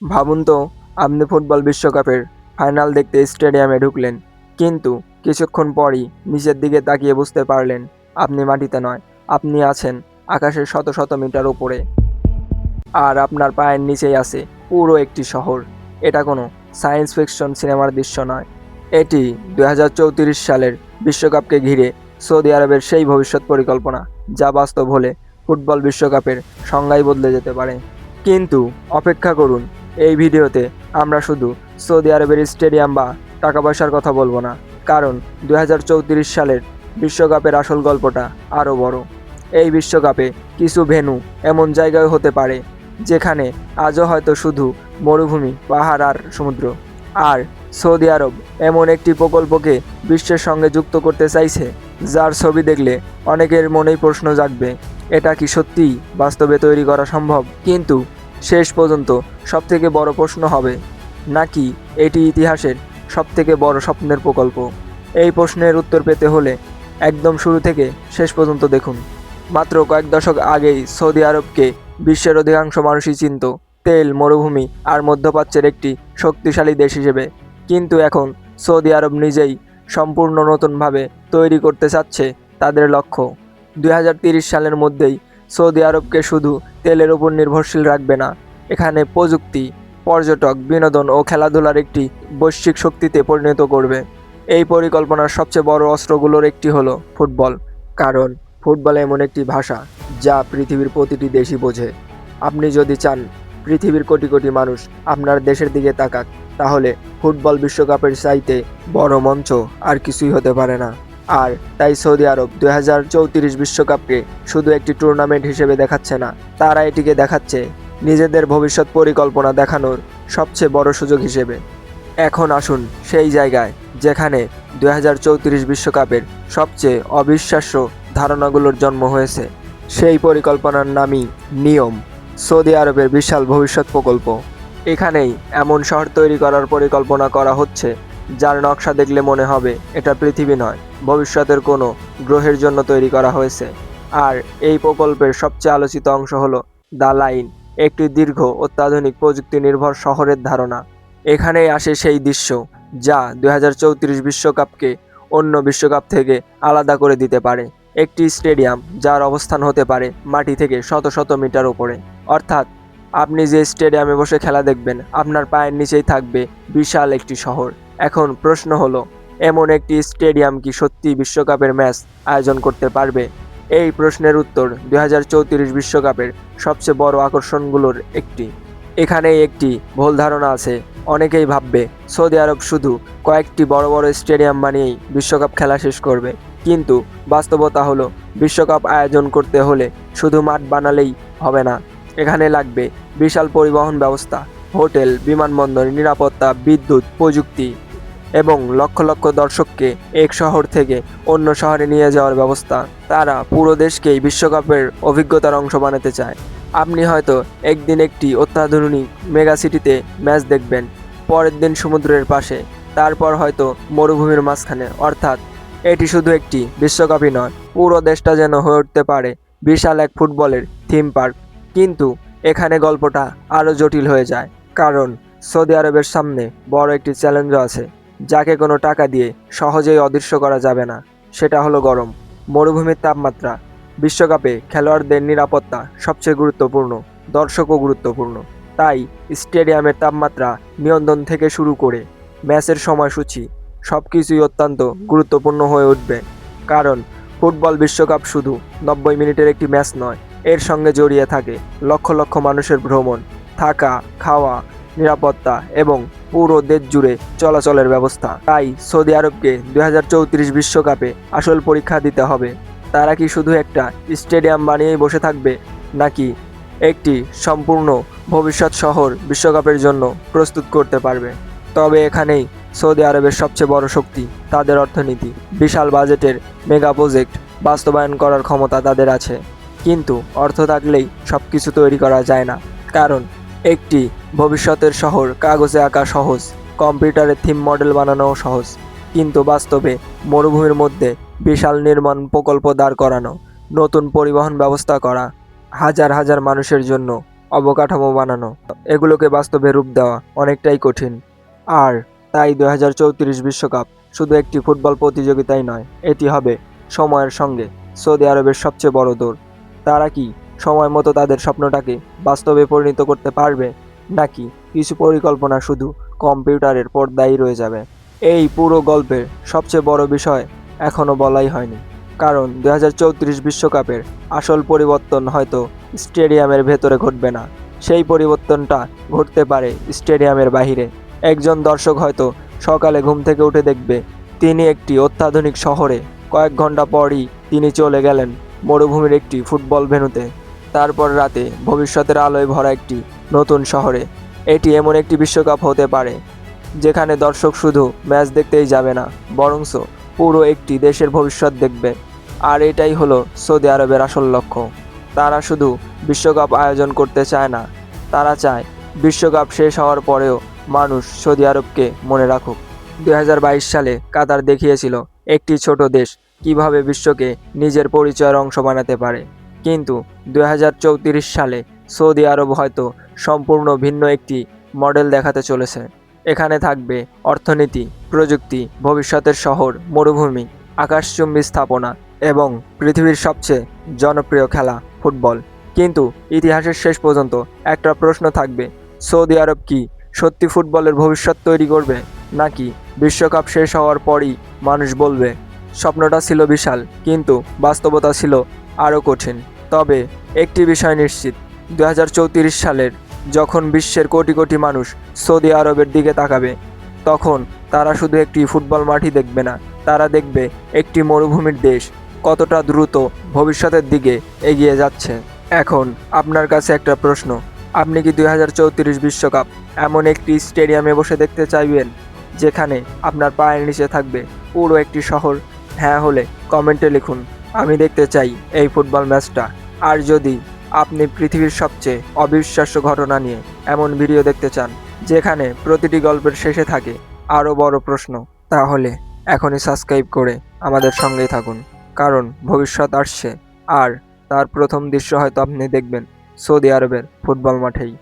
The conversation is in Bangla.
ভাবুন তো, আপনি ফুটবল বিশ্বকাপের ফাইনাল দেখতে স্টেডিয়ামে ঢুকলেন, কিন্তু কিছুক্ষণ পরই নিচের দিকে তাকিয়ে বুঝতে পারলেন আপনি মাটিতে নয়, আপনি আছেন আকাশের শত শত মিটার উপরে। আর আপনার পায়ের নিচেই আছে পুরো একটি শহর। এটা কোনো সায়েন্স ফিকশন সিনেমার দৃশ্য নয়, এটি 2034 সালের বিশ্বকাপকে ঘিরে সৌদি আরবের সেই ভবিষ্যৎ পরিকল্পনা যা বাস্তব হলে ফুটবল বিশ্বকাপের সংজ্ঞাই বদলে যেতে পারে। কিন্তু অপেক্ষা করুন, এই ভিডিওতে আমরা শুধু সৌদি আরবের স্টেডিয়াম বা টাকা পয়সার কথা বলবো না, কারণ 2034 সালের বিশ্বকাপের আসল গল্পটা আরও বড়। এই বিশ্বকাপে কিছু ভেন্যু এমন জায়গায় হতে পারে যেখানে আজও হয়তো শুধু মরুভূমি, পাহাড় আর সমুদ্র। আর সৌদি আরব এমন একটি প্রকল্পকে বিশ্বের সঙ্গে যুক্ত করতে চাইছে যার ছবি দেখলে অনেকের মনেই প্রশ্ন জাগবে, এটা কি সত্যিই বাস্তবে তৈরি করা সম্ভব? কিন্তু শেষ পর্যন্ত সবথেকে বড় প্রশ্ন হবে, নাকি এটি ইতিহাসের সবথেকে বড় স্বপ্নের প্রকল্প? এই প্রশ্নের উত্তর পেতে হলে একদম শুরু থেকে শেষ পর্যন্ত দেখুন। মাত্র কয়েক দশক আগেই সৌদি আরবকে বিশ্বের অধিকাংশ মানুষই চিনত তেল, মরুভূমি আর মধ্যপ্রাচ্যের একটি শক্তিশালী দেশ হিসেবে। কিন্তু এখন সৌদি আরব নিজেই সম্পূর্ণ নতুনভাবে তৈরি করতে চাচ্ছে তাদের লক্ষ্য। 2030 সালের মধ্যেই সৌদি আরবকে শুধু তেলের উপর নির্ভরশীল রাখবে না, এখানে প্রযুক্তি, পর্যটক, বিনোদন ও খেলাধুলার একটি বৈশ্বিক শক্তিতে পরিণত করবে। এই পরিকল্পনার সবচেয়ে বড় অস্ত্রগুলোর একটি হলো ফুটবল, কারণ ফুটবল এমন একটি ভাষা যা পৃথিবীর প্রতিটি দেশই বোঝে। আপনি যদি চান পৃথিবীর কোটি কোটি মানুষ আপনার দেশের দিকে তাকাক, তাহলে ফুটবল বিশ্বকাপের চাইতে বড় মঞ্চ আর কিছুই হতে পারে না। আর তাই সৌদি আরব 2034 বিশ্বকাপকে শুধু একটি টুর্নামেন্ট হিসেবে দেখাচ্ছে না, তারা এটিকে দেখাচ্ছে নিজেদের ভবিষ্যৎ পরিকল্পনা দেখানোর সবচেয়ে বড় সুযোগ হিসেবে। এখন আসুন সেই জায়গায় যেখানে 2034 বিশ্বকাপের সবচেয়ে অবিশ্বাস্য ধারণাগুলোর জন্ম হয়েছে। সেই পরিকল্পনার নামই নিয়ম, সৌদি আরবের বিশাল ভবিষ্যৎ প্রকল্প। এখানেই এমন শহর তৈরি করার পরিকল্পনা করা হচ্ছে যার নকশা দেখলে মনে হবে এটা পৃথিবী নয়, ভবিষ্যতের কোনো গ্রহের জন্য তৈরি করা হয়েছে। আর এই প্রকল্পের সবচেয়ে আলোচিত অংশ হলো দ্য লাইন, একটি দীর্ঘ অত্যাধুনিক প্রযুক্তি নির্ভর শহরের ধারণা। এখানেই আসে সেই দৃশ্য যা 2034 বিশ্বকাপকে অন্য বিশ্বকাপ থেকে আলাদা করে দিতে পারে। একটি স্টেডিয়াম যার অবস্থান হতে পারে মাটি থেকে শত শত মিটার উপরে। অর্থাৎ আপনি যে স্টেডিয়ামে বসে খেলা দেখবেন, আপনার পায়ের নিচেই থাকবে বিশাল একটি শহর। এখন প্রশ্ন হলো, এমন একটি স্টেডিয়াম কি সত্যি বিশ্বকাপের ম্যাচ আয়োজন করতে পারবে? এই প্রশ্নের উত্তর 2034 বিশ্বকাপের সবচেয়ে বড় আকর্ষণগুলোর একটি। এখানেই একটি ভুল ধারণা আছে, অনেকেই ভাববে সৌদি আরব শুধু কয়েকটি বড় বড় স্টেডিয়াম বানিয়েই বিশ্বকাপ খেলা শেষ করবে। কিন্তু বাস্তবতা হলো, বিশ্বকাপ আয়োজন করতে হলে শুধু মাঠ বানালেই হবে না, এখানে লাগবে বিশাল পরিবহন ব্যবস্থা, হোটেল, বিমানবন্দর, নিরাপত্তা, বিদ্যুৎ, প্রযুক্তি এবং লক্ষ লক্ষ দর্শককে এক শহর থেকে অন্য শহরে নিয়ে যাওয়ার ব্যবস্থা। তারা পুরো দেশকেই বিশ্বকাপের অভিজ্ঞতার অংশ বানাতে চায়। আপনি হয়তো একদিন একটি অত্যাধুনিক মেগা সিটিতে ম্যাচ দেখবেন, পরের দিন সমুদ্রের পাশে, তারপর হয়তো মরুভূমির মাঝখানে। অর্থাৎ এটি শুধু একটি বিশ্বকাপই নয়, পুরো দেশটা যেন হয়ে উঠতে পারে বিশাল এক ফুটবলের থিম পার্ক। কিন্তু এখানে গল্পটা আরও জটিল হয়ে যায়, কারণ সৌদি আরবের সামনে বড় একটি চ্যালেঞ্জও আছে যাকে কোনো টাকা দিয়ে সহজেই অদৃশ্য করা যাবে না। সেটা হলো গরম, মরুভূমির তাপমাত্রা। বিশ্বকাপে খেলোয়াড়দের নিরাপত্তা সবচেয়ে গুরুত্বপূর্ণ, দর্শকও গুরুত্বপূর্ণ। তাই স্টেডিয়ামের তাপমাত্রা নিয়ন্ত্রণ থেকে শুরু করে ম্যাচের সময়সূচি সব কিছুই অত্যন্ত গুরুত্বপূর্ণ হয়ে উঠবে। কারণ ফুটবল বিশ্বকাপ শুধু 90 মিনিটের একটি ম্যাচ নয়, এর সঙ্গে জড়িয়ে থাকে লক্ষ লক্ষ মানুষের ভ্রমণ, থাকা, খাওয়া, নিরাপত্তা এবং পুরো দেশ জুড়ে চলাচলের ব্যবস্থা। তাই সৌদি আরবকে 2034 বিশ্বকাপে আসল পরীক্ষা দিতে হবে। তারা কি শুধু একটা স্টেডিয়াম বানিয়েই বসে থাকবে, নাকি একটি সম্পূর্ণ ভবিষ্যৎ শহর বিশ্বকাপের জন্য প্রস্তুত করতে পারবে? তবে এখানেই সৌদি আরবের সবচেয়ে বড় শক্তি, তাদের অর্থনীতি। বিশাল বাজেটের মেগা প্রজেক্ট বাস্তবায়ন করার ক্ষমতা তাদের আছে। কিন্তু অর্থ থাকলেই সব কিছু তৈরি করা যায় না, কারণ একটি ভবিষ্যতের শহর কাগজে আঁকা সহজ, কম্পিউটারে থিম মডেল বানানোও সহজ, কিন্তু বাস্তবে মরুভূমির মধ্যে বিশাল নির্মাণ প্রকল্প দাঁড় করানো, নতুন পরিবহন ব্যবস্থা করা, হাজার হাজার মানুষের জন্য অবকাঠামো বানানো, এগুলোকে বাস্তবে রূপ দেওয়া অনেকটাই কঠিন। আর তাই 2034 বিশ্বকাপ শুধু একটি ফুটবল প্রতিযোগিতাই নয়, এটি হবে সময়ের সঙ্গে সৌদি আরবের সবচেয়ে বড় দৌড়। তারা কি সময় মতো তাদের স্বপ্নটাকে বাস্তবে পরিণত করতে পারবে, নাকি কিছু পরিকল্পনা শুধু কম্পিউটারের পর্দায় রয়ে যাবে? এই পুরো গল্পের সবচেয়ে বড় বিষয় এখনও বলাই হয়নি, কারণ 2034 বিশ্বকাপের আসল পরিবর্তন হয়তো স্টেডিয়ামের ভেতরে ঘটবে না, সেই পরিবর্তনটা ঘটতে পারে স্টেডিয়ামের বাহিরে। একজন দর্শক হয়তো সকালে ঘুম থেকে উঠে দেখবে তিনি একটি অত্যাধুনিক শহরে, কয়েক ঘন্টা পরই তিনি চলে গেলেন মরুভূমির একটি ফুটবল ভেন্যুতে। তারপর রাতে ভবিষ্যতের আলোয় ভরা একটি নতুন শহরে। এটি এমন একটি বিশ্বকাপ হতে পারে যেখানে দর্শক শুধু ম্যাচ দেখতেই যাবে না, বরঞ্চ পুরো একটি দেশের ভবিষ্যৎ দেখবে। আর এটাই হলো সৌদি আরবের আসল লক্ষ্য। তারা শুধু বিশ্বকাপ আয়োজন করতে চায় না, তারা চায় বিশ্বকাপ শেষ হওয়ার পরেও মানুষ সৌদি আরবকে মনে রাখুক। 2022 সালে কাতার দেখিয়েছিল একটি ছোট দেশ কিভাবে বিশ্বকে নিজের পরিচয়ের অংশ বানাতে পারে। কিন্তু 2034 সালে সৌদি আরব হয়তো সম্পূর্ণ ভিন্ন একটি মডেল দেখাতে চলেছে। এখানে থাকবে অর্থনীতি, প্রযুক্তি, ভবিষ্যতের শহর, মরুভূমি, আকাশচুম্বী স্থাপনা এবং পৃথিবীর সবচেয়ে জনপ্রিয় খেলা ফুটবল। কিন্তু ইতিহাসের শেষ পর্যন্ত একটা প্রশ্ন থাকবে, সৌদি আরব কি সত্যি ফুটবলের ভবিষ্যৎ তৈরি করবে, নাকি বিশ্বকাপ শেষ হওয়ার পরই মানুষ বলবে স্বপ্নটা ছিল বিশাল কিন্তু বাস্তবতা ছিল আরও কঠিন? তবে একটি বিষয় নিশ্চিত, 2034 সালের যখন বিশ্বের কোটি কোটি মানুষ সৌদি আরবের দিকে তাকাবে, তখন তারা শুধু একটি ফুটবল মাঠই দেখবে না, তারা দেখবে একটি মরুভূমির দেশ কতটা দ্রুত ভবিষ্যতের দিকে এগিয়ে যাচ্ছে। এখন আপনার কাছে একটা প্রশ্ন, আপনি কি 2034 বিশ্বকাপ এমন একটি স্টেডিয়ামে বসে দেখতে চাইবেন যেখানে আপনার পায়ের নিচে থাকবে পুরো একটি শহর? হ্যাঁ হলে কমেন্টে লিখুন, আমি দেখতে চাই এই ফুটবল ম্যাচটা। আর যদি আপনি পৃথিবীর সবচেয়ে অবিশ্বাস্য ঘটনা নিয়ে এমন ভিডিও দেখতে চান যেখানে প্রতিটি গল্পের শেষে থাকে আরও বড় প্রশ্ন, তাহলে এখনই সাবস্ক্রাইব করে আমাদের সঙ্গেই থাকুন, কারণ ভবিষ্যৎ আসছে আর তার প্রথম দৃশ্য হয়তো আপনি দেখবেন সৌদি আরবের ফুটবল মাঠেই।